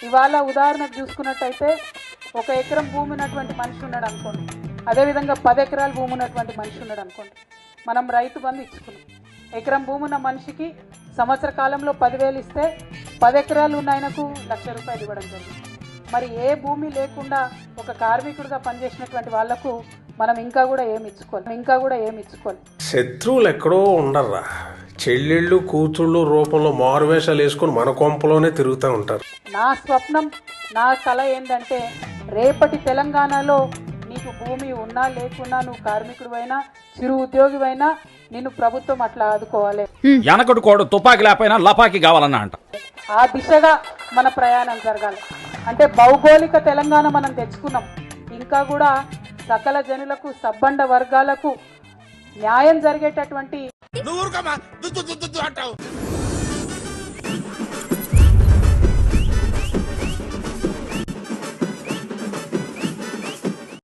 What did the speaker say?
ఇవాళ ఉదాహరణకు చూసుకున్నట్టయితే 1 ఎకరం భూమి ఉన్నటువంటి మనిషి ఉన్నాడు అనుకోండి, అదేవిధంగా 10 ఎకరాల భూమి ఉన్నటువంటి మనిషి ఉన్నాడు అనుకోండి, మనం రైతు బంధు ఇచ్చుకున్నాం. ఎకరం భూమి ఉన్న మనిషికి సంవత్సర కాలంలో 10,000 ఇస్తే 10 ఎకరాలు ఉన్న ఆయనకు ₹1,00,000 ఇవ్వడం జరిగింది. మరి ఏ భూమి లేకుండా ఒక కార్మికుడిగా పనిచేసినటువంటి వాళ్లకు మనం ఇంకా కూడా ఏమి ఇచ్చుకోవాలి. శత్రువులు ఎక్కడో ఉండర్రా, చెల్లెళ్ళు కూతుళ్ళు రూపంలో మారువేషాలు వేసుకుని మన కొంపలోనే తిరుగుతూ ఉంటారు. నా స్వప్నం, నా కళ ఏంటంటే రేపటి తెలంగాణలో నీకు భూమి ఉన్నా లేకున్నా, నువ్వు కార్మికుడివైనా చిరు ఉద్యోగివైనా నిన్ను ప్రభుత్వం అట్లా ఆదుకోవాలి. వెనకటి కోడు తుపాకి లేకపోయినా లపాకి కావాలన్నా అంట. ఆ దిశగా మన ప్రయాణం జరగాలి. అంటే భౌగోళిక తెలంగాణ మనం తెచ్చుకున్నాం, ఇంకా కూడా సకల జనులకు సబ్బండ వర్గాలకు న్యాయం జరిగేటటువంటి